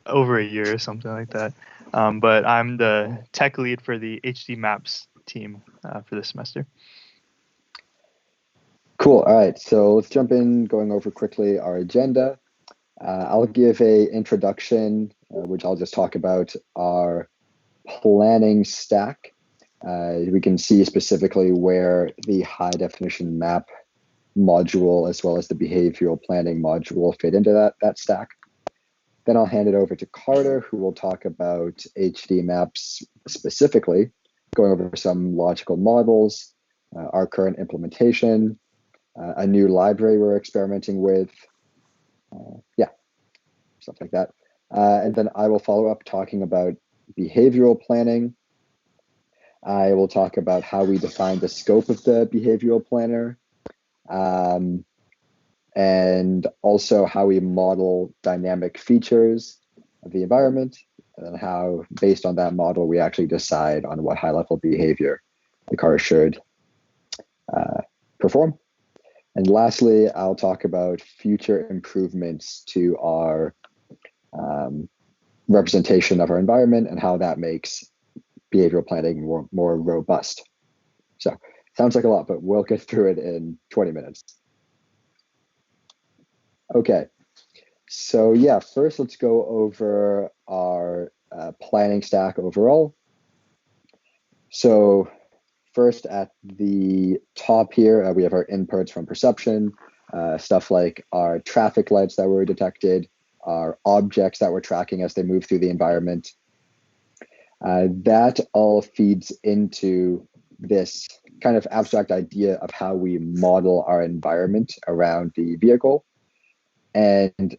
over a year or something like that. But I'm the tech lead for the HD Maps team for this semester. Cool. All right. So let's jump in, going over quickly our agenda. I'll give a introduction, which I'll just talk about our planning stack. We can see specifically where the high definition map module as well as the behavioral planning module fit into that stack. Then I'll hand it over to Carter, who will talk about HD maps specifically, going over some logical models, our current implementation, a new library we're experimenting with, stuff like that. And then I will follow up talking about behavioral planning. I will talk about how we define the scope of the behavioral planner, and also how we model dynamic features of the environment, and how, based on that model, we actually decide on what high-level behavior the car should perform. And lastly, I'll talk about future improvements to our representation of our environment and how that makes behavioral planning more robust. So sounds like a lot, but we'll get through it in 20 minutes. Okay, so yeah, first let's go over our planning stack overall. So first at the top here, we have our inputs from perception, stuff like our traffic lights that were detected, our objects that we're tracking as they move through the environment. That all feeds into this kind of abstract idea of how we model our environment around the vehicle. And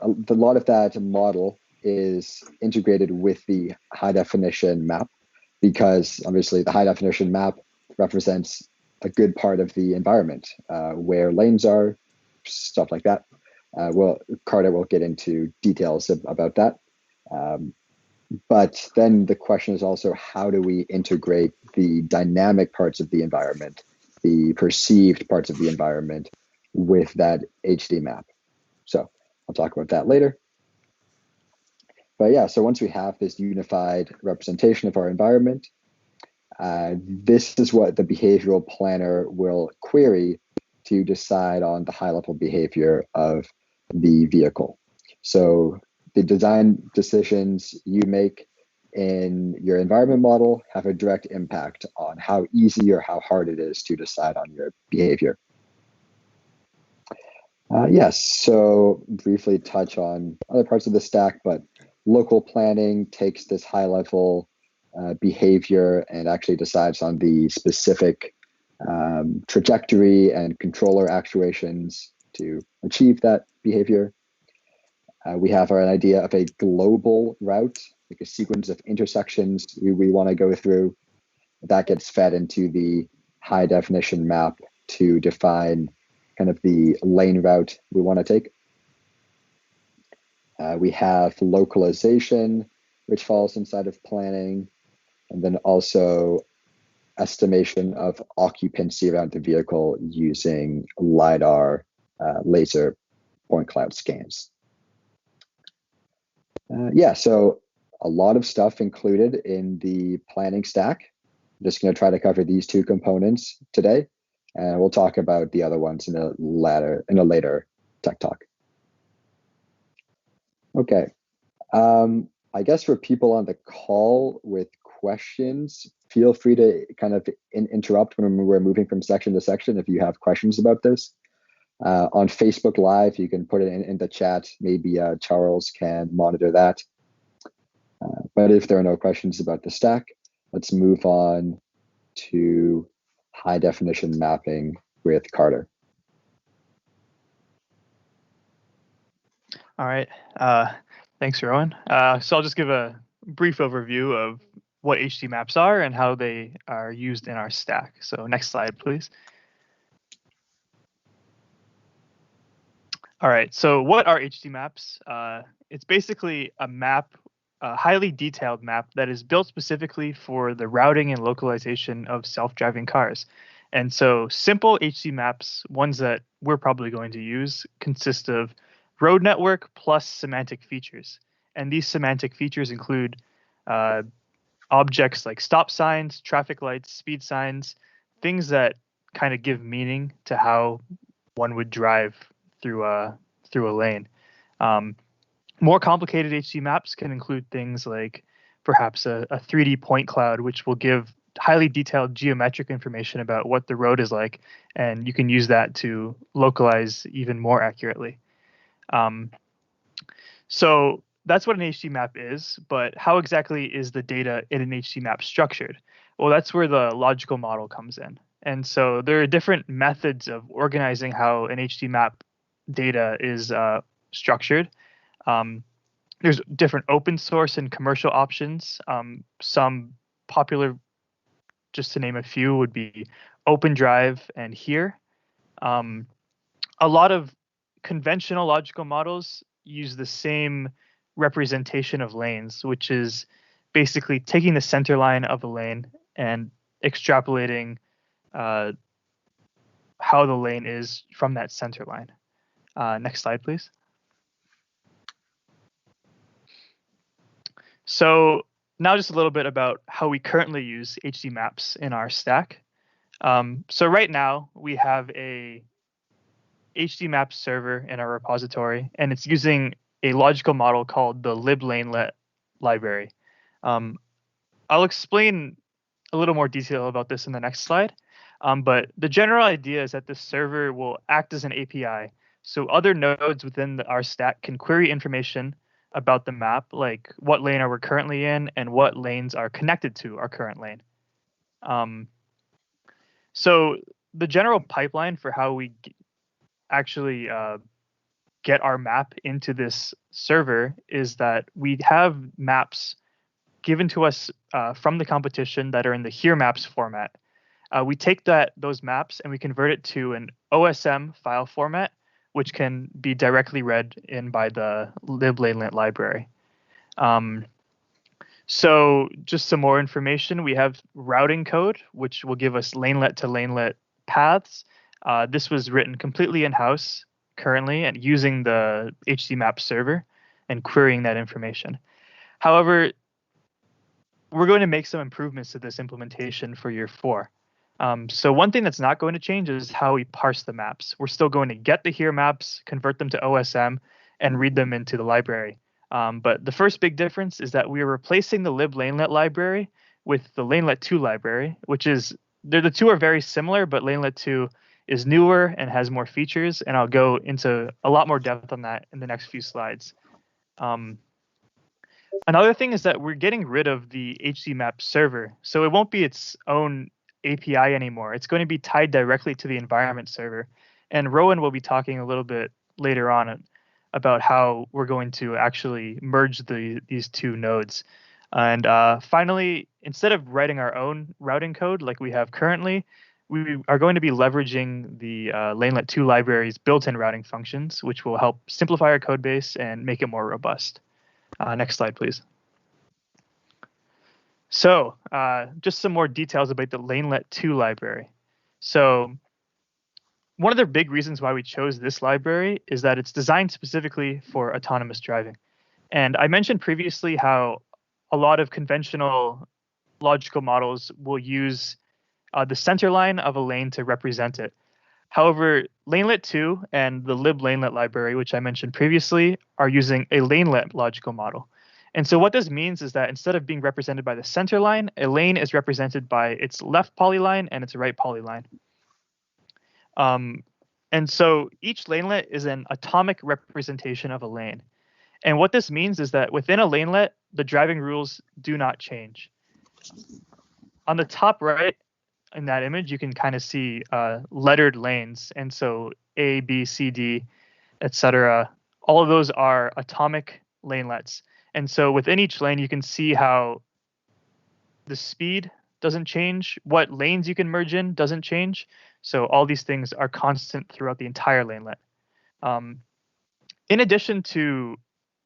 a lot of that model is integrated with the high definition map, because obviously the high definition map represents a good part of the environment, where lanes are, stuff like that. Well, Carter will get into details about that. But then the question is also, how do we integrate the dynamic parts of the environment, the perceived parts of the environment, with that HD map? So I'll talk about that later. But yeah, so once we have this unified representation of our environment, this is what the behavioral planner will query to decide on the high-level behavior of the vehicle. So the design decisions you make in your environment model have a direct impact on how easy or how hard it is to decide on your behavior. Yes, so briefly touch on other parts of the stack, but local planning takes this high-level behavior and actually decides on the specific trajectory and controller actuations to achieve that behavior. We have an idea of a global route, like a sequence of intersections we want to go through. That gets fed into the high definition map to define kind of the lane route we want to take. We have localization, which falls inside of planning, and then also estimation of occupancy around the vehicle using LiDAR laser point cloud scans. Yeah, so a lot of stuff included in the planning stack. I'm just going to try to cover these two components today, and we'll talk about the other ones in a later tech talk. Okay, I guess for people on the call with questions, feel free to kind of interrupt when we're moving from section to section if you have questions about this. On Facebook Live, you can put it in the chat. Maybe Charles can monitor that. But if there are no questions about the stack, let's move on to high definition mapping with Carter. All right. Thanks, Rowan. So I'll just give a brief overview of what HD maps are and how they are used in our stack. So next slide, please. All right, so what are HD maps? It's basically a map, a highly detailed map that is built specifically for the routing and localization of self-driving cars. And so simple HD maps, ones that we're probably going to use, consist of road network plus semantic features. And these semantic features include objects like stop signs, traffic lights, speed signs, things that kind of give meaning to how one would drive through a lane. More complicated HD maps can include things like perhaps a 3D point cloud, which will give highly detailed geometric information about what the road is like, and you can use that to localize even more accurately. So that's what an HD map is, but how exactly is the data in an HD map structured? Well, that's where the logical model comes in. And so there are different methods of organizing how an HD map data is structured. There's different open source and commercial options. Some popular, just to name a few, would be OpenDrive and Here. A lot of conventional logical models use the same representation of lanes, which is basically taking the center line of a lane and extrapolating how the lane is from that center line. Next slide, please. So now just a little bit about how we currently use HD maps in our stack. So right now we have a HD map server in our repository, and it's using a logical model called the liblanelet library. I'll explain a little more detail about this in the next slide. But the general idea is that this server will act as an API. So other nodes within our stack can query information about the map, like what lane are we currently in and what lanes are connected to our current lane. So the general pipeline for how we actually get our map into this server is that we have maps given to us from the competition that are in the here maps format. We take those maps and we convert it to an OSM file format, which can be directly read in by the liblanelet library. So just some more information. We have routing code, which will give us lanelet to lanelet paths. This was written completely in-house currently and using the HD map server and querying that information. However, we're going to make some improvements to this implementation for year 4. So one thing that's not going to change is how we parse the maps. We're still going to get the here maps, convert them to OSM, and read them into the library. But the first big difference is that we are replacing the liblanelet library with the Lanelet 2 library, which is, the two are very similar, but Lanelet 2 is newer and has more features, and I'll go into a lot more depth on that in the next few slides. Another thing is that we're getting rid of the HD map server, so it won't be its own API anymore. It's going to be tied directly to the environment server. And Rowan will be talking a little bit later on about how we're going to actually merge these two nodes. And finally, instead of writing our own routing code like we have currently, we are going to be leveraging the Lanelet 2 library's built-in routing functions, which will help simplify our code base and make it more robust. Next slide, please. So just some more details about the Lanelet 2 library. So one of the big reasons why we chose this library is that it's designed specifically for autonomous driving. And I mentioned previously how a lot of conventional logical models will use the center line of a lane to represent it. However, Lanelet 2 and the liblanelet library, which I mentioned previously, are using a lanelet logical model. And so what this means is that instead of being represented by the center line, a lane is represented by its left polyline and its right polyline. And so each lanelet is an atomic representation of a lane. And what this means is that within a lanelet, the driving rules do not change. On the top right in that image, you can kind of see lettered lanes. And so A, B, C, D, etc. All of those are atomic lanelets. And so within each lane, you can see how the speed doesn't change. What lanes you can merge in doesn't change. So all these things are constant throughout the entire lanelet. In addition to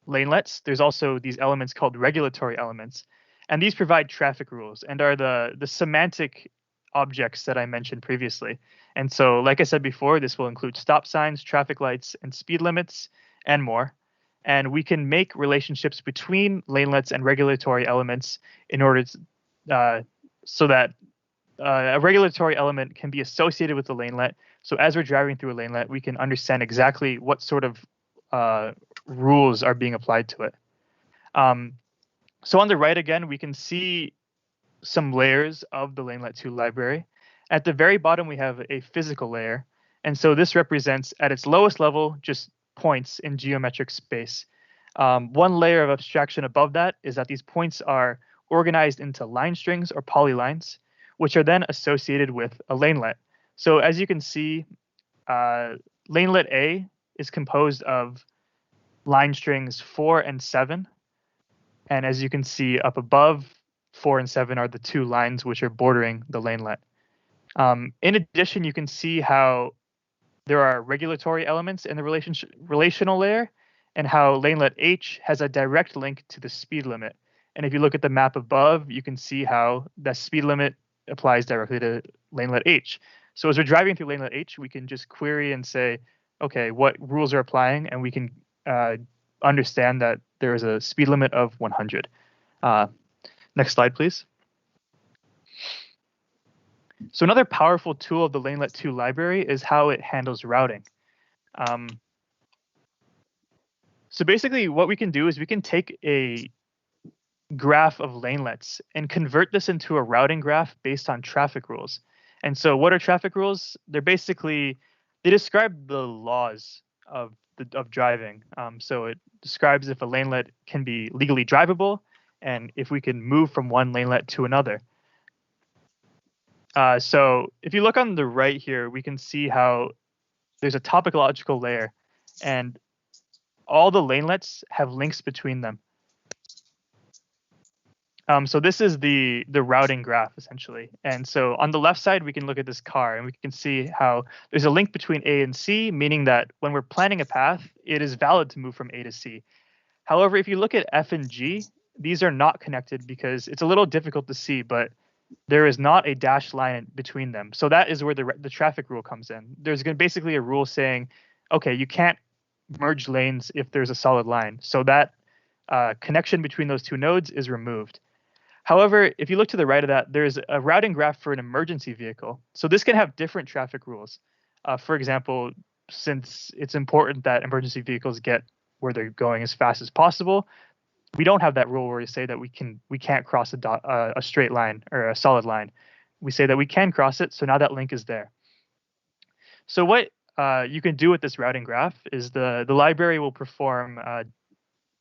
lanelets, there's also these elements called regulatory elements. And these provide traffic rules and are the semantic objects that I mentioned previously. And so, like I said before, this will include stop signs, traffic lights, and speed limits, and more. and we can make relationships between lanelets and regulatory elements in order to, so that a regulatory element can be associated with the lanelet. So as we're driving through a lanelet, we can understand exactly what sort of rules are being applied to it. So on the right again, we can see some layers of the Lanelet 2 library. At the very bottom, we have a physical layer. And so this represents, at its lowest level, just points in geometric space. One layer of abstraction above that is that these points are organized into line strings or polylines, which are then associated with a lanelet. So as you can see, lanelet A is composed of line strings 4 and 7. And as you can see up above, 4 and 7 are the two lines which are bordering the lanelet. In addition, you can see how there are regulatory elements in the relational layer, and how lanelet H has a direct link to the speed limit. And if you look at the map above, you can see how the speed limit applies directly to lanelet H. So as we're driving through lanelet H, we can just query and say, okay, what rules are applying, and we can understand that there is a speed limit of 100. Next slide, please. So another powerful tool of the Lanelet 2 library is how it handles routing. So basically what we can do is we can take a graph of lanelets and convert this into a routing graph based on traffic rules. And so what are traffic rules? They're basically, they describe the laws of driving. So it describes if a lanelet can be legally drivable and if we can move from one lanelet to another. So if you look on the right here, we can see how there's a topological layer and all the lanelets have links between them. So this is the routing graph essentially. And so on the left side, we can look at this car and we can see how there's a link between A and C, meaning that when we're planning a path, it is valid to move from A to C. However, if you look at F and G, these are not connected because it's a little difficult to see, but there is not a dashed line between them. So that is where the traffic rule comes in. There's basically a rule saying, okay, you can't merge lanes if there's a solid line. So that connection between those two nodes is removed. However, if you look to the right of that, there's a routing graph for an emergency vehicle. So this can have different traffic rules. For example, since it's important that emergency vehicles get where they're going as fast as possible, we don't have that rule where we say that we can't cross a straight line or a solid line. We say that we can cross it, so now that link is there. So what you can do with this routing graph is the library will perform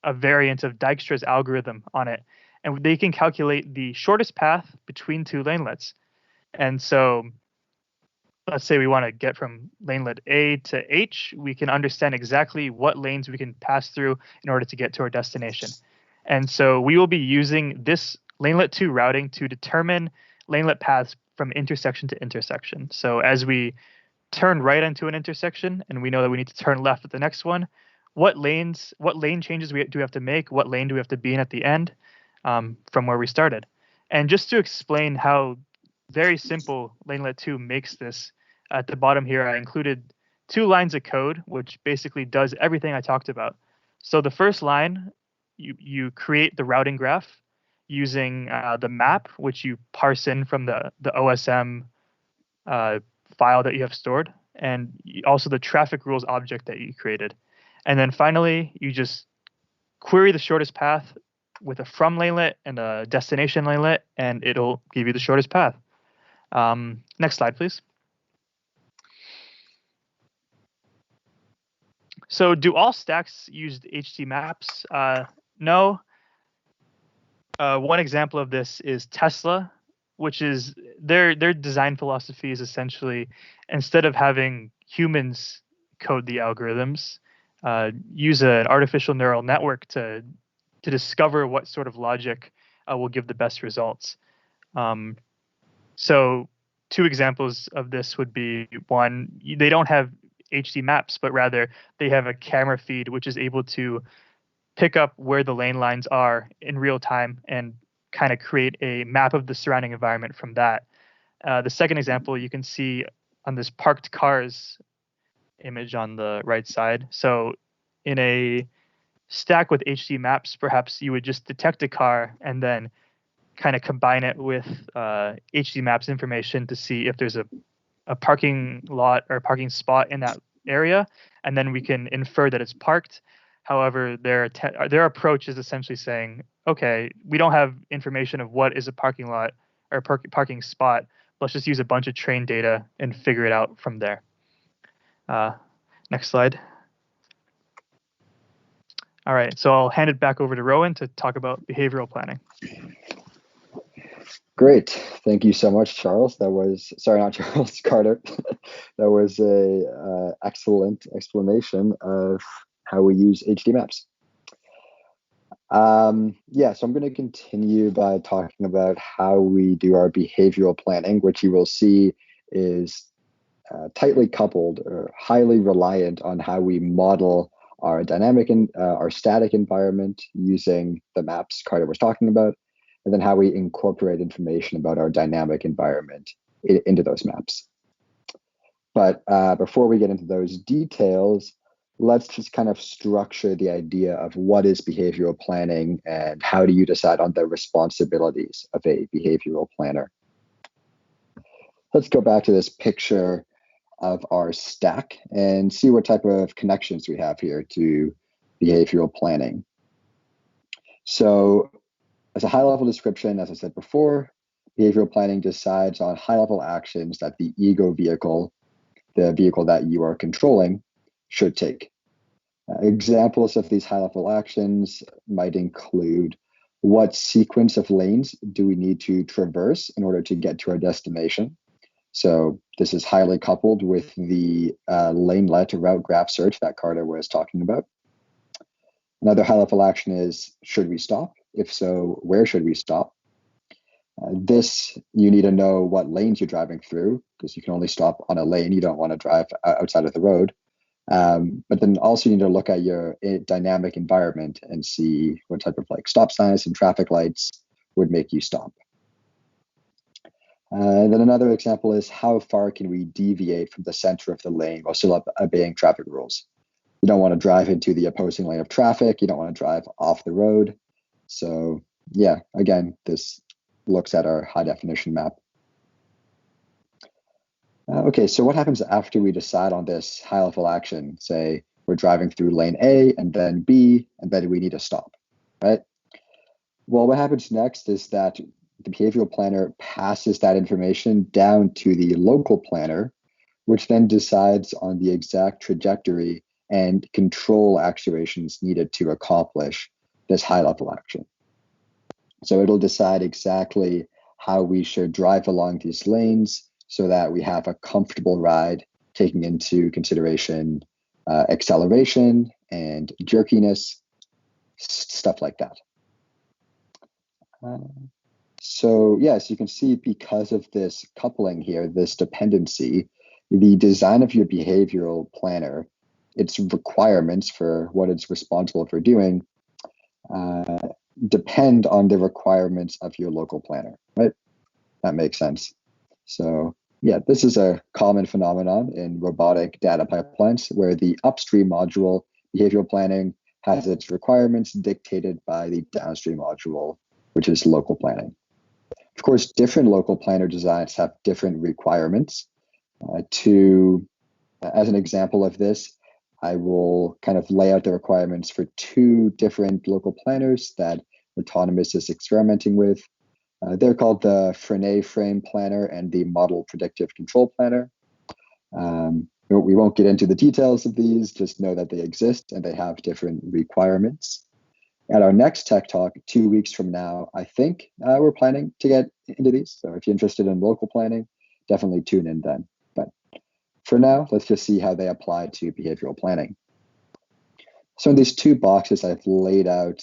a variant of Dijkstra's algorithm on it, and they can calculate the shortest path between two lanelets. And so let's say we want to get from lanelet A to H, we can understand exactly what lanes we can pass through in order to get to our destination. And so we will be using this Lanelet 2 routing to determine lanelet paths from intersection to intersection. So as we turn right into an intersection and we know that we need to turn left at the next one, what lane changes do we have to make? What lane do we have to be in at the end from where we started? And just to explain how very simple Lanelet 2 makes this, at the bottom here, I included 2 lines of code, which basically does everything I talked about. So the first line, you create the routing graph using the map, which you parse in from the OSM file that you have stored, and also the traffic rules object that you created. And then finally, you just query the shortest path with a from lanelet and a destination lanelet, and it'll give you the shortest path. Next slide, please. So do all stacks use HT maps? No. One example of this is Tesla, which is their design philosophy is essentially, instead of having humans code the algorithms, use an artificial neural network to discover what sort of logic will give the best results. So 2 examples of this would be, one, they don't have HD maps, but rather they have a camera feed which is able to pick up where the lane lines are in real time and kind of create a map of the surrounding environment from that. The second example you can see on this parked cars image on the right side. So in a stack with HD maps, perhaps you would just detect a car and then kind of combine it with HD maps information to see if there's a parking lot or a parking spot in that area, and then we can infer that it's parked. However, their approach is essentially saying, okay, we don't have information of what is a parking lot or parking spot. Let's just use a bunch of train data and figure it out from there. Next slide. All right, so I'll hand it back over to Rowan to talk about behavioral planning. Great. Thank you so much, Charles. That was, sorry, not Charles, Carter. That was a excellent explanation of how we use HD maps. Yeah, so I'm going to continue by talking about how we do our behavioral planning, which you will see is tightly coupled or highly reliant on how we model our dynamic and our static environment using the maps Carter was talking about, and then how we incorporate information about our dynamic environment into those maps. But before we get into those details, let's just kind of structure the idea of what is behavioral planning and how do you decide on the responsibilities of a behavioral planner. Let's go back to this picture of our stack and see what type of connections we have here to behavioral planning. So as a high-level description, as I said before, behavioral planning decides on high-level actions that the ego vehicle, the vehicle that you are controlling, should take. Examples of these high-level actions might include what sequence of lanes do we need to traverse in order to get to our destination. So this is highly coupled with the Lanelet route graph search that Carter was talking about. Another high-level action is, should we stop? If so, where should we stop? This, you need to know what lanes you're driving through, because you can only stop on a lane. You don't want to drive outside of the road. But then also you need to look at your dynamic environment and see what type of like stop signs and traffic lights would make you stop. Then another example is, how far can we deviate from the center of the lane while still obeying traffic rules? You don't want to drive into the opposing lane of traffic. You don't want to drive off the road. So yeah, again, this looks at our high definition map. Okay, so what happens after we decide on this high level action? Say we're driving through lane A and then B, and then we need to stop, right? Well, what happens next is that the behavioral planner passes that information down to the local planner, which then decides on the exact trajectory and control actuations needed to accomplish this high level action. So it'll decide exactly how we should drive along these lanes so that we have a comfortable ride, taking into consideration acceleration and jerkiness, stuff like that. So yes, you can see because of this coupling here, this dependency, the design of your behavioral planner, its requirements for what it's responsible for doing, depend on the requirements of your local planner, right? That makes sense. So yeah, this is a common phenomenon in robotic data pipelines where the upstream module, behavioral planning, has its requirements dictated by the downstream module, which is local planning. Of course, different local planner designs have different requirements. As an example of this, I will kind of lay out the requirements for two different local planners that Autonomous is experimenting with. They're called the Frenet Frame Planner and the Model Predictive Control Planner. We won't get into the details of these, just know that they exist and they have different requirements. At our next Tech Talk, 2 weeks from now, I think we're planning to get into these. So if you're interested in local planning, definitely tune in then. But for now, let's just see how they apply to behavioral planning. So in these two boxes, I've laid out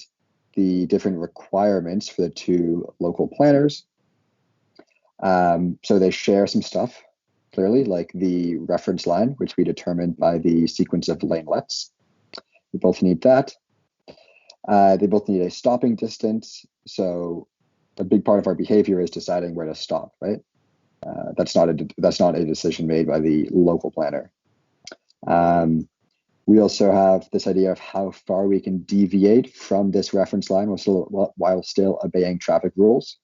the different requirements for the two local planners. So they share some stuff, clearly, like the reference line, which we determined by the sequence of lanelets. We both need that. They both need a stopping distance. So a big part of our behavior is deciding where to stop, right? That's not a decision made by the local planner. We also have this idea of how far we can deviate from this reference line while still obeying traffic rules.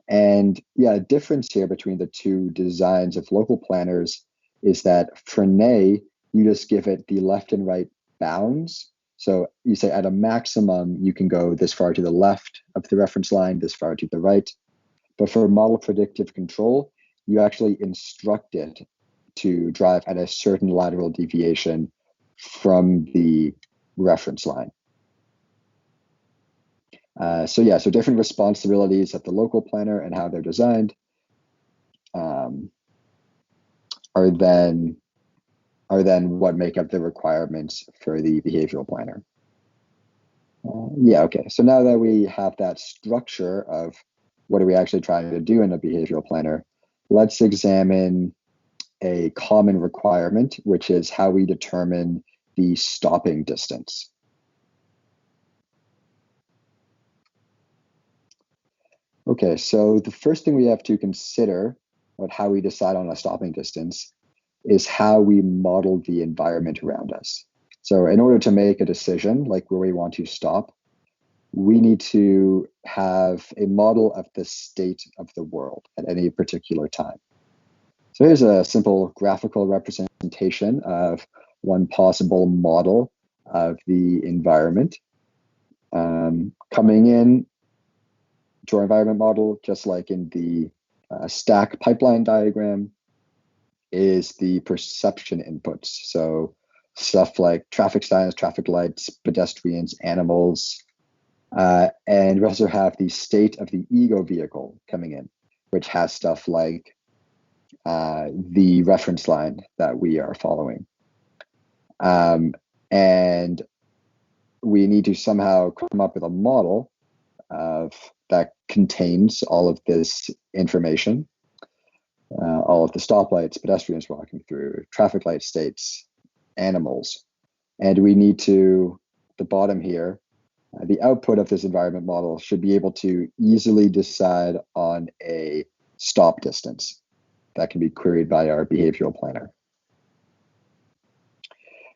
And yeah, a difference here between the two designs of local planners is that for NA, you just give it the left and right bounds. So you say at a maximum, you can go this far to the left of the reference line, this far to the right. But for model predictive control, you actually instruct it to drive at a certain lateral deviation from the reference line. So different responsibilities of the local planner and how they're designed are then what make up the requirements for the behavioral planner. Okay. So now that we have that structure of what are we actually trying to do in a behavioral planner, let's examine a common requirement, which is how we determine the stopping distance. Okay, so the first thing we have to consider about how we decide on a stopping distance is how we model the environment around us. So in order to make a decision, like where we want to stop, we need to have a model of the state of the world at any particular time. So here's a simple graphical representation of one possible model of the environment. Coming in to our environment model, just like in the stack pipeline diagram, is the perception inputs. So stuff like traffic signs, traffic lights, pedestrians, animals. And we also have the state of the ego vehicle coming in, which has stuff like the reference line that we are following. And we need to somehow come up with a model that contains all of this information, all of the stoplights, pedestrians walking through, traffic light states, animals. And we need to, the bottom here, the output of this environment model should be able to easily decide on a stop distance that can be queried by our behavioral planner.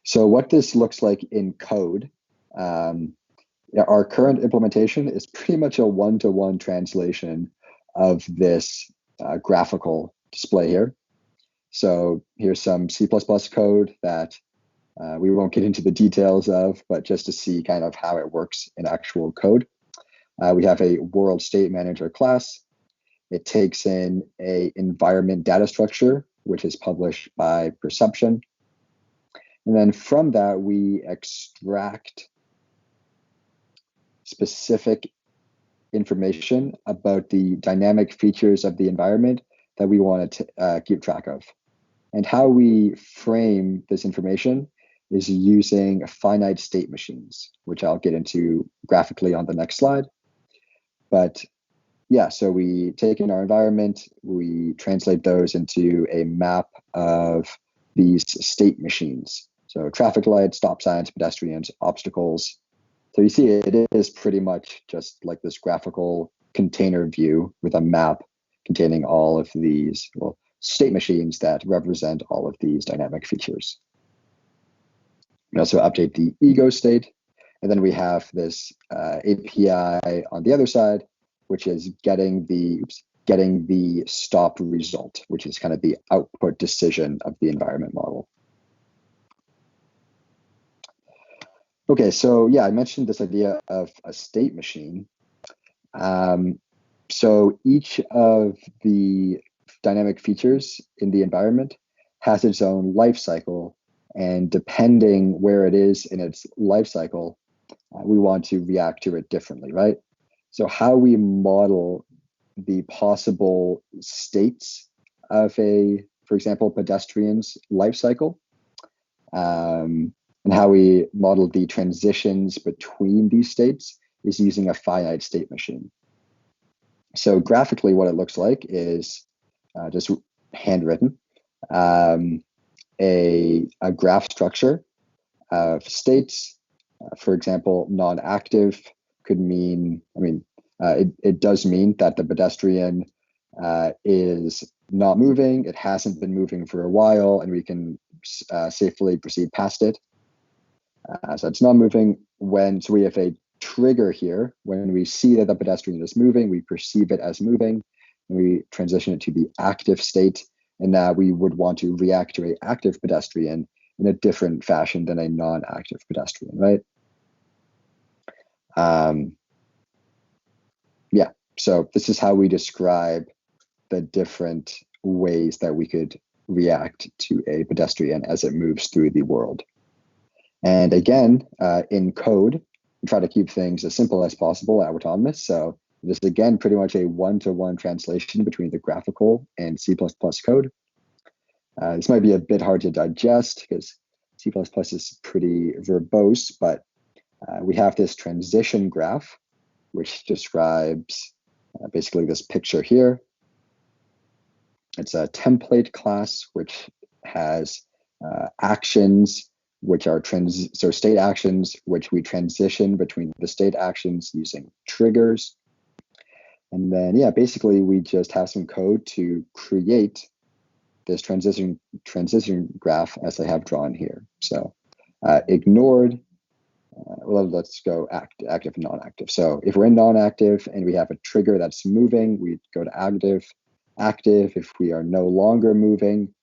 So what this looks like in code, our current implementation is pretty much a one-to-one translation of this graphical display here. So here's some C++ code that we won't get into the details of, but just to see kind of how it works in actual code. We have a world state manager class. It takes in a environment data structure, which is published by perception. And then from that, we extract specific information about the dynamic features of the environment that we want to keep track of. And how we frame this information is using finite state machines, which I'll get into graphically on the next slide. But yeah, so we take in our environment, we translate those into a map of these state machines. So traffic lights, stop signs, pedestrians, obstacles. So you see it is pretty much just like this graphical container view with a map containing all of these state machines that represent all of these dynamic features. We also update the ego state. And then we have this API on the other side, which is getting the stop result, which is kind of the output decision of the environment model. Okay, so yeah, I mentioned this idea of a state machine. So each of the dynamic features in the environment has its own life cycle, and depending where it is in its life cycle, we want to react to it differently, right? So how we model the possible states of for example, pedestrian's life cycle, and how we model the transitions between these states is using a finite state machine. So graphically, what it looks like is just handwritten, a graph structure of states. For example, non-active could mean, it does mean that the pedestrian is not moving. It hasn't been moving for a while, and we can safely proceed past it. So it's not moving so we have a trigger here. When we see that the pedestrian is moving, we perceive it as moving, and we transition it to the active state. And now we would want to react to an active pedestrian in a different fashion than a non-active pedestrian, right? Yeah, so this is how we describe the different ways that we could react to a pedestrian as it moves through the world. And again, in code, we try to keep things as simple as possible at Autonomous. So this is, again, pretty much a one-to-one translation between the graphical and C++ code. This might be a bit hard to digest because C++ is pretty verbose, but we have this transition graph, which describes basically this picture here. It's a template class, which has actions, which are state actions, which we transition between the state actions using triggers. And then, yeah, basically we just have some code to create this transition graph as I have drawn here. So ignored, well, let's go active and non-active. So if we're in non-active and we have a trigger that's moving, we go to active. Active, if we are no longer moving,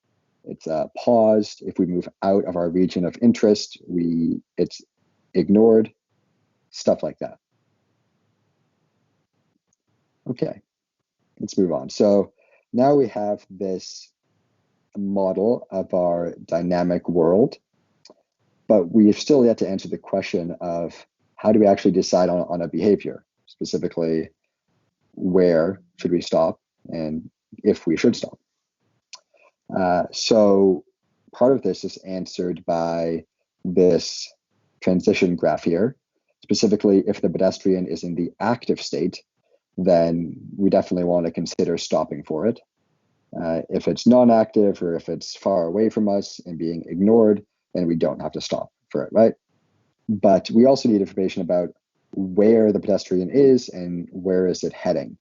it's paused. If we move out of our region of interest, it's ignored, stuff like that. Okay, let's move on. So now we have this model of our dynamic world, but we've still yet to answer the question of how do we actually decide on a behavior, specifically where should we stop and if we should stop. So part of this is answered by this transition graph here. Specifically, if the pedestrian is in the active state, then we definitely want to consider stopping for it. If it's non-active or if it's far away from us and being ignored, then we don't have to stop for it, right? But we also need information about where the pedestrian is and where is it heading,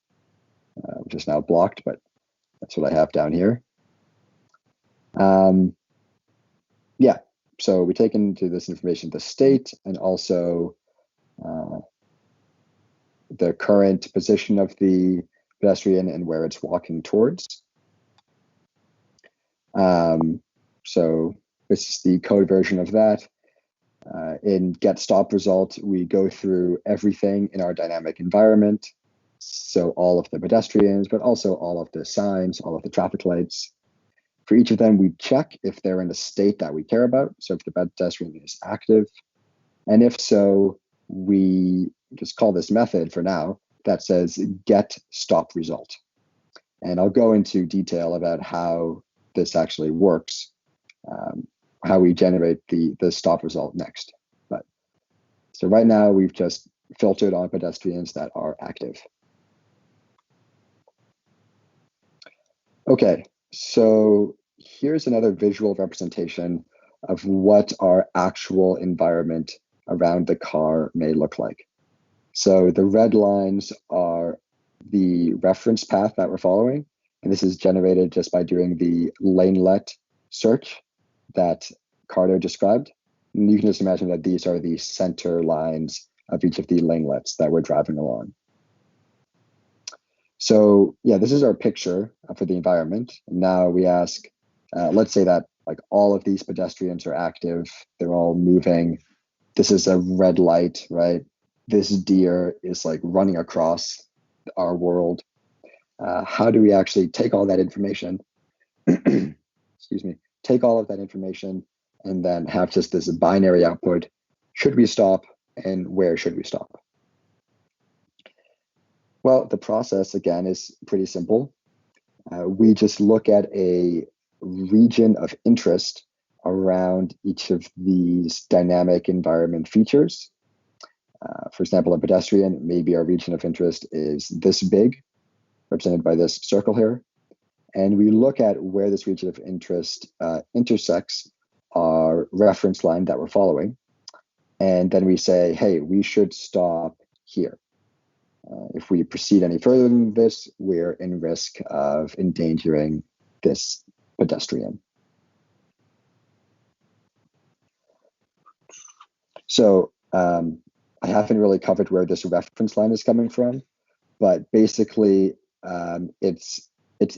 which is now blocked, but that's what I have down here. Yeah, so we take into this information the state and also the current position of the pedestrian and where it's walking towards. So this is the code version of that. In get stop result, we go through everything in our dynamic environment. So all of the pedestrians, but also all of the signs, all of the traffic lights. For each of them, we check if they're in the state that we care about. So if the pedestrian is active, and if so, we just call this method for now that says get stop result. And I'll go into detail about how this actually works, how we generate the stop result next. But so right now we've just filtered on pedestrians that are active. Okay, so here's another visual representation of what our actual environment around the car may look like. So the red lines are the reference path that we're following, and this is generated just by doing the Lanelet search that Carter described. And you can just imagine that these are the center lines of each of the lanelets that we're driving along. So yeah, this is our picture for the environment. Now we ask, let's say that like all of these pedestrians are active, they're all moving. This is a red light, right? This deer is like running across our world. How do we actually take all that information, excuse me, take all of that information and then have just this binary output? Should we stop and where should we stop? Well, the process, again, is pretty simple. We just look at a region of interest around each of these dynamic environment features. For example, a pedestrian, maybe our region of interest is this big, represented by this circle here. And we look at where this region of interest intersects our reference line that we're following. And then we say, hey, we should stop here. If we proceed any further than this, we're in risk of endangering this pedestrian. So I haven't really covered where this reference line is coming from, but basically it's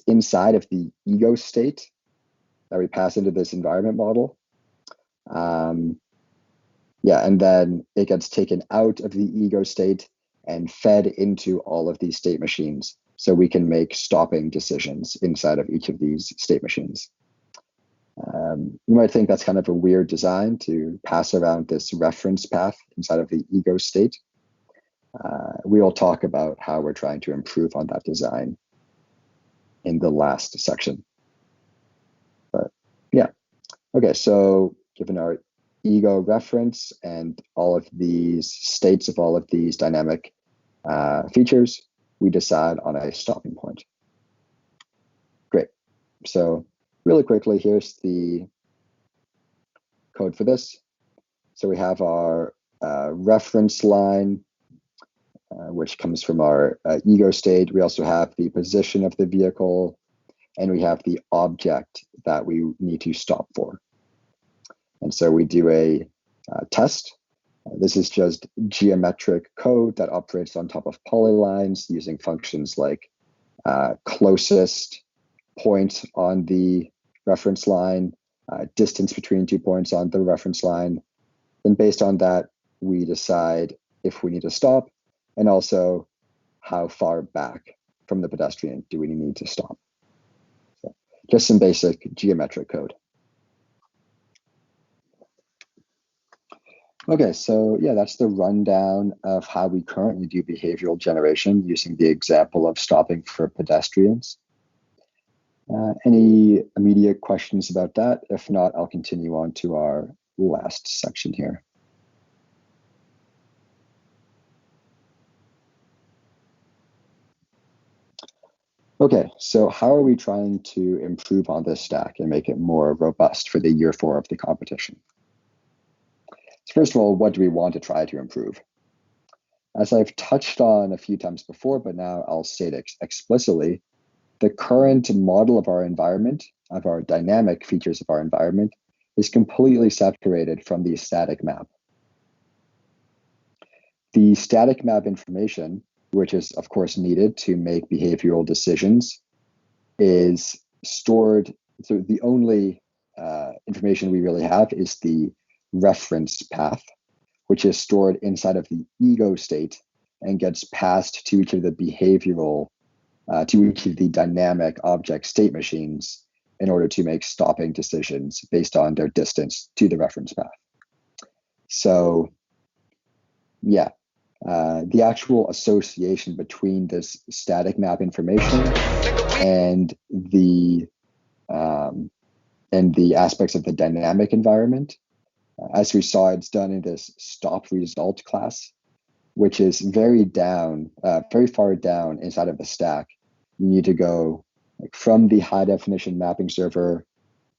inside of the ego state that we pass into this environment model. Yeah, and then it gets taken out of the ego state and fed into all of these state machines, so we can make stopping decisions inside of each of these state machines. You might think that's kind of a weird design to pass around this reference path inside of the ego state. We will talk about how we're trying to improve on that design in the last section. But yeah, okay, so given our ego reference and all of these states of all of these dynamic features, we decide on a stopping point. Great. So really quickly, here's the code for this. So we have our reference line, which comes from our ego state. We also have the position of the vehicle, and we have the object that we need to stop for. And so we do a test. This is just geometric code that operates on top of polylines using functions like closest point on the reference line, distance between 2 points on the reference line. Then based on that, we decide if we need to stop, and also how far back from the pedestrian do we need to stop. So just some basic geometric code. Okay, so yeah, that's the rundown of how we currently do behavioral generation using the example of stopping for pedestrians. Any immediate questions about that? If not, I'll continue on to our last section here. Okay, so how are we trying to improve on this stack and make it more robust for the year 4 of the competition? So first of all, what do we want to try to improve? As I've touched on a few times before, but now I'll state it explicitly, the current model of our environment, of our dynamic features of our environment, is completely separated from the static map. The static map information, which is of course needed to make behavioral decisions, is stored. So the only information we really have is the reference path, which is stored inside of the ego state and gets passed to each of the behavioral, to each of the dynamic object state machines in order to make stopping decisions based on their distance to the reference path. So yeah, the actual association between this static map information and the aspects of the dynamic environment, as we saw, it's done in this stop result class, which is very far down inside of the stack. You need to go from the high definition mapping server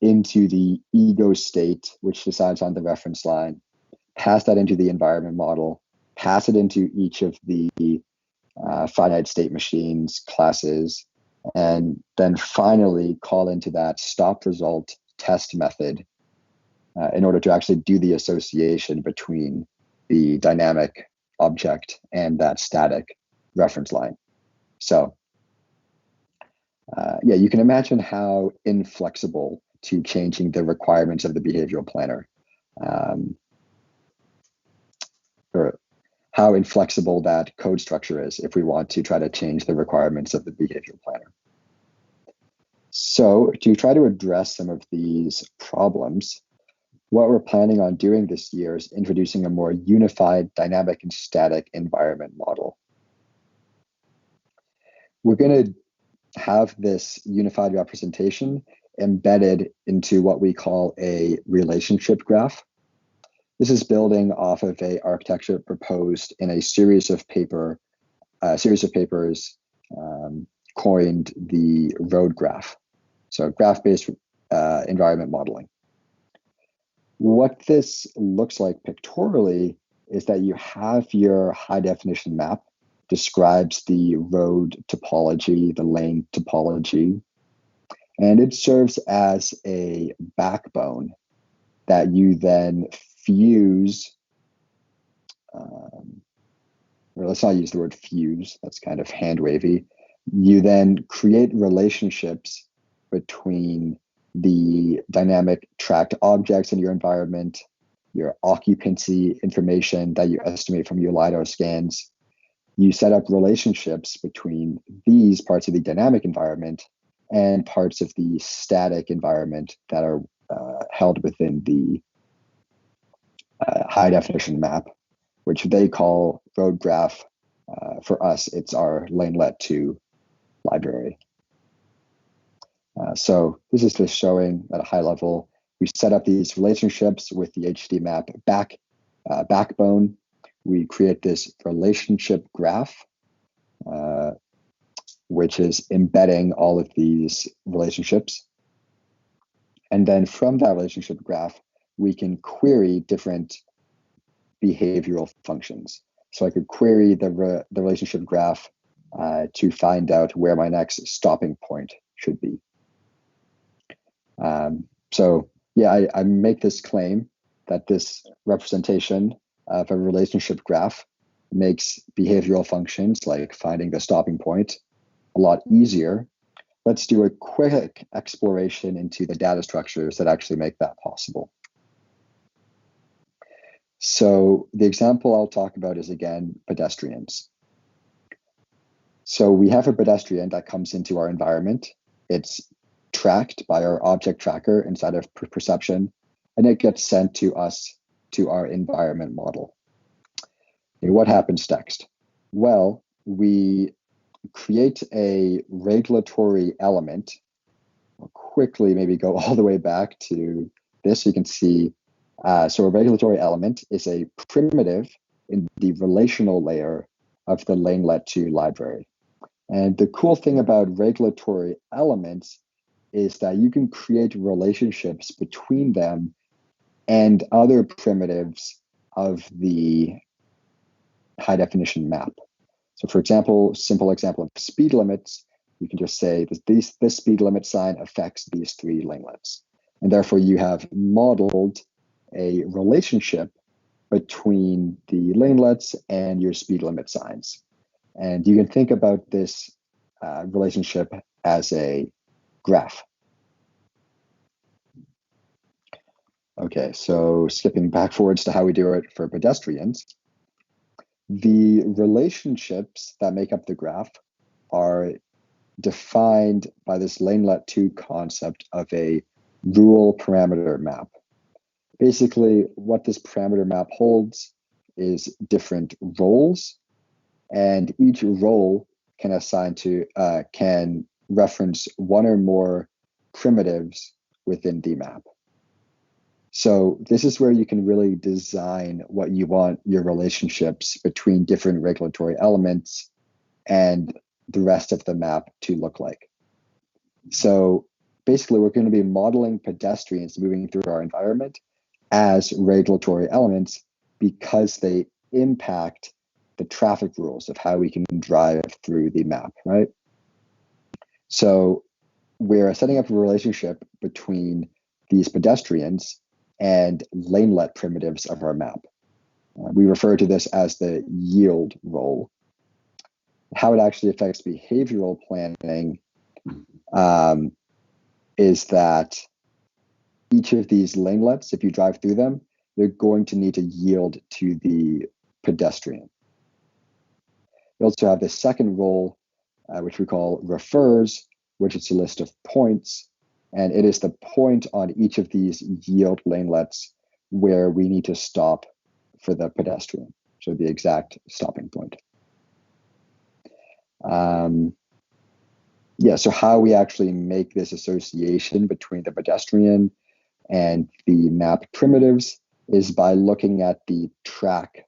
into the ego state, which decides on the reference line, pass that into the environment model, pass it into each of the finite state machines classes, and then finally call into that stop result test method in order to actually do the association between the dynamic object and that static reference line. So yeah, you can imagine how inflexible to changing the requirements of the behavioral planner, or how inflexible that code structure is if we want to try to change the requirements of the behavioral planner. So to try to address some of these problems, what we're planning on doing this year is introducing a more unified dynamic and static environment model. We're going to have this unified representation embedded into what we call a relationship graph. This is building off of an architecture proposed in a series of papers coined the road graph. So graph-based environment modeling. What this looks like pictorially is that you have your high definition map, describes the road topology, the lane topology, and it serves as a backbone that you then fuse or let's not use the word fuse, that's kind of hand wavy. You then create relationships between the dynamic tracked objects in your environment, your occupancy information that you estimate from your LiDAR scans. You set up relationships between these parts of the dynamic environment and parts of the static environment that are held within the high definition map, which they call road graph. For us, it's our Lanelet 2 library. So this is just showing at a high level, we set up these relationships with the HD map backbone. We create this relationship graph, which is embedding all of these relationships. And then from that relationship graph, we can query different behavioral functions. So I could query the relationship graph to find out where my next stopping point should be. So yeah, I make this claim that this representation of a relationship graph makes behavioral functions like finding the stopping point a lot easier. Let's do a quick exploration into the data structures that actually make that possible. So the example I'll talk about is, again, pedestrians. So we have a pedestrian that comes into our environment. It's tracked by our object tracker inside of perception, and it gets sent to us, to our environment model. Okay, what happens next? Well, we create a regulatory element. I'll quickly maybe go all the way back to this so you can see. So a regulatory element is a primitive in the relational layer of the Lanelet 2 library. And the cool thing about regulatory elements is that you can create relationships between them and other primitives of the high definition map. So for example, simple example of speed limits, you can just say that this speed limit sign affects these 3 lanelets. And therefore you have modeled a relationship between the lanelets and your speed limit signs. And you can think about this relationship as a graph. Okay, so skipping backwards to how we do it for pedestrians, the relationships that make up the graph are defined by this Lanelet 2 concept of a rule parameter map. Basically, what this parameter map holds is different roles, and each role can assign to can reference one or more primitives within the map. So this is where you can really design what you want your relationships between different regulatory elements and the rest of the map to look like. So basically, we're going to be modeling pedestrians moving through our environment as regulatory elements because they impact the traffic rules of how we can drive through the map, right? So we're setting up a relationship between these pedestrians and lanelet primitives of our map. We refer to this as the yield role. How it actually affects behavioral planning is that each of these lanelets, if you drive through them, you're going to need to yield to the pedestrian. We also have the second role, which we call refers, which is a list of points. And it is the point on each of these yield lanelets where we need to stop for the pedestrian. So the exact stopping point. So how we actually make this association between the pedestrian and the map primitives is by looking at the track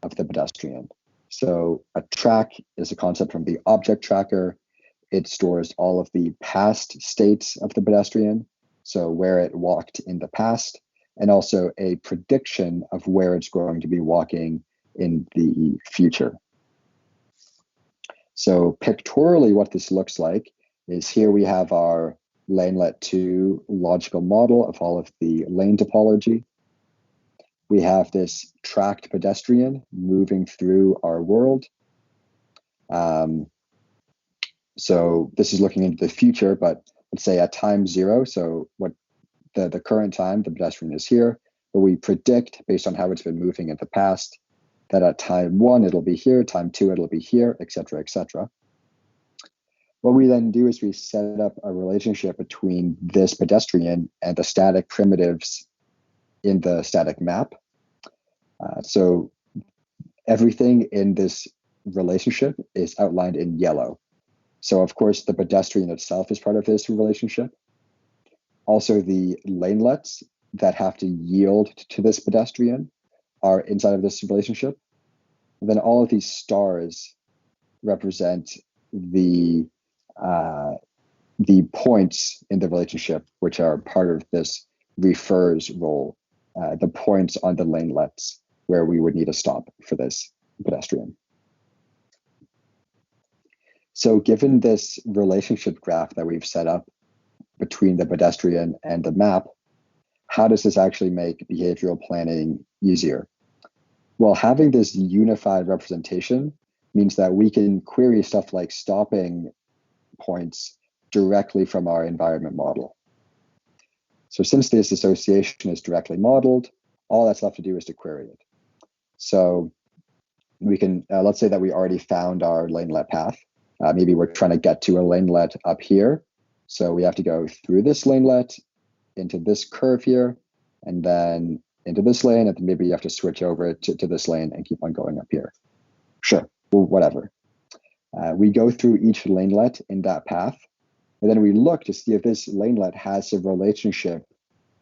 of the pedestrian. So a track is a concept from the object tracker. It stores all of the past states of the pedestrian, so where it walked in the past, and also a prediction of where it's going to be walking in the future. So pictorially, what this looks like is here we have our Lanelet 2 logical model of all of the lane topology. we have this tracked pedestrian moving through our world. So this is looking into the future, but let's say at time 0, so what the current time, the pedestrian is here, but we predict based on how it's been moving in the past that at time 1 it'll be here, time 2 it'll be here, etc., etc. What we then do is we set up a relationship between this pedestrian and the static primitives in the static map. So everything in this relationship is outlined in yellow. So of course, the pedestrian itself is part of this relationship. Also, the lanelets that have to yield to this pedestrian are inside of this relationship. And then all of these stars represent the points in the relationship, which are part of this refers role, the points on the lanelets where we would need a stop for this pedestrian. So given this relationship graph that we've set up between the pedestrian and the map, how does this actually make behavioral planning easier? Well, having this unified representation means that we can query stuff like stopping points directly from our environment model. So since this association is directly modeled, all that's left to do is to query it. So we can, let's say that we already found our lanelet path. Maybe we're trying to get to a lanelet up here. So we have to go through this lanelet into this curve here, and then into this lane, and then maybe you have to switch over to this lane and keep on going up here. Sure, well, whatever. We go through each lanelet in that path, and then we look to see if this lanelet has a relationship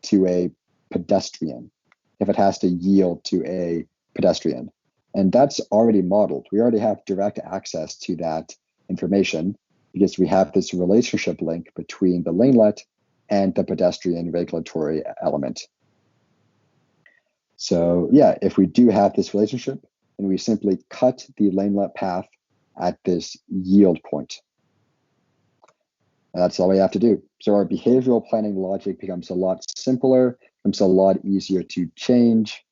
to a pedestrian, if it has to yield to a pedestrian. And that's already modeled. We already have direct access to that information because we have this relationship link between the lanelet and the pedestrian regulatory element. So yeah, if we do have this relationship, then we simply cut the lanelet path at this yield point. And that's all we have to do. So our behavioral planning logic becomes a lot simpler, becomes a lot easier to change.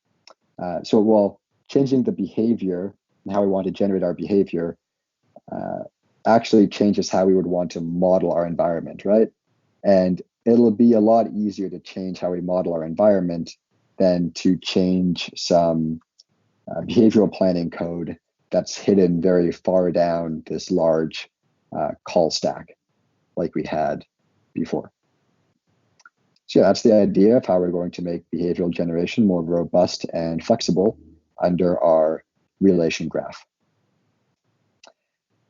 While changing the behavior and how we want to generate our behavior actually changes how we would want to model our environment, right? And it'll be a lot easier to change how we model our environment than to change some behavioral planning code that's hidden very far down this large call stack like we had before. So yeah, that's the idea of how we're going to make behavioral generation more robust and flexible under our relation graph.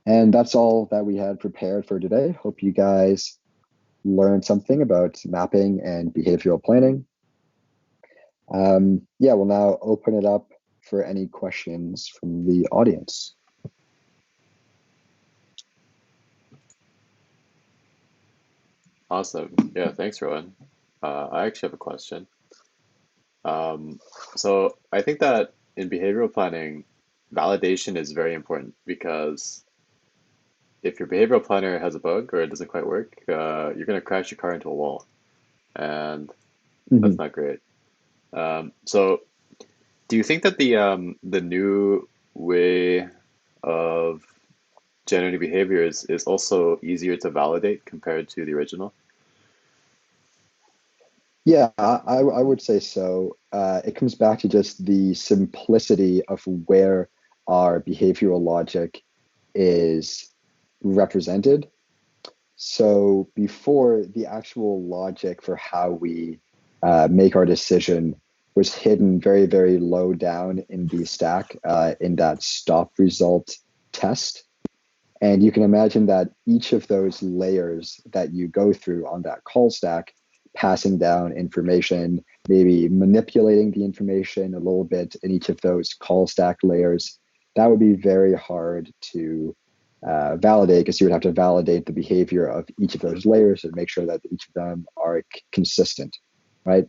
And that's all that we had prepared for today. Hope you guys learned something about mapping and behavioral planning. We'll now open it up for any questions from the audience. Awesome. Yeah, thanks, Rowan. I actually have a question. So I think that in behavioral planning, validation is very important because if your behavioral planner has a bug or it doesn't quite work, you're going to crash your car into a wall, and that's not great. So do you think that the new way of generating behavior is also easier to validate compared to the original? Yeah, I would say so. It comes back to just the simplicity of where our behavioral logic is represented. So before, the actual logic for how we make our decision was hidden very, very low down in the stack in that stop result test. And you can imagine that each of those layers that you go through on that call stack, passing down information, maybe manipulating the information a little bit in each of those call stack layers, that would be very hard to validate, because you would have to validate the behavior of each of those layers and make sure that each of them are consistent, right?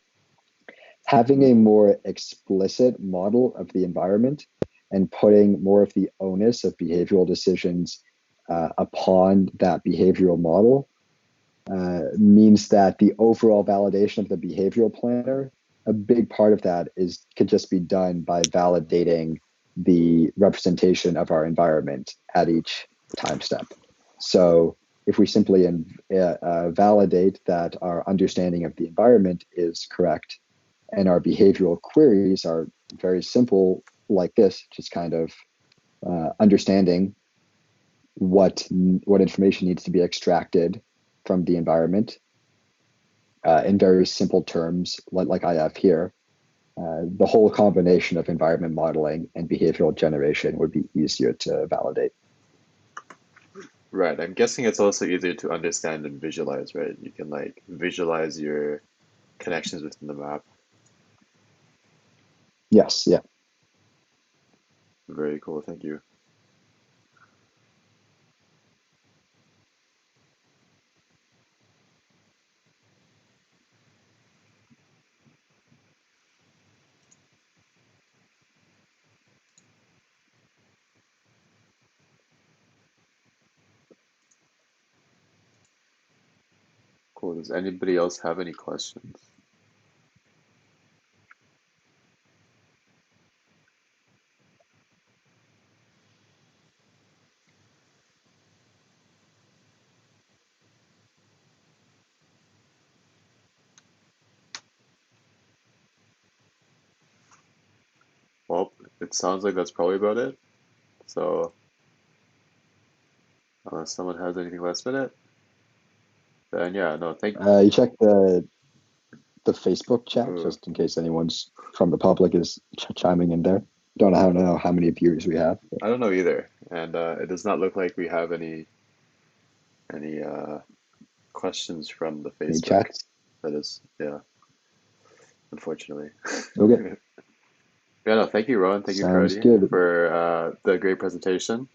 Having a more explicit model of the environment and putting more of the onus of behavioral decisions upon that behavioral model means that the overall validation of the behavioral planner a big part of that could just be done by validating the representation of our environment at each time step. So if we simply validate that our understanding of the environment is correct, and our behavioral queries are very simple like this, just kind of understanding what information needs to be extracted from the environment in very simple terms, like I have here, the whole combination of environment modeling and behavioral generation would be easier to validate. Right. I'm guessing it's also easier to understand and visualize, right? You can like visualize your connections within the map. Yes, yeah. Very cool. Thank you. Cool. Does anybody else have any questions? Well, it sounds like that's probably about it. So, unless someone has anything last minute, then yeah, no, thank You check the Facebook chat you. just in case anyone's from the public is chiming in there. Don't know how many viewers we have. I don't know either, and it does not look like we have any questions from the Any Facebook. chats? That is, yeah, unfortunately. Okay. Yeah, no, thank you, Rowan. Thank you, Sounds Karadi, good. for the great presentation.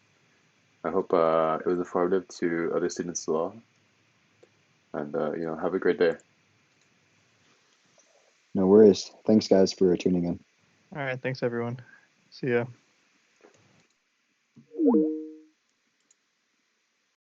I hope it was informative to other students as well. And have a great day. No worries. Thanks, guys, for tuning in. All right, thanks everyone. See ya.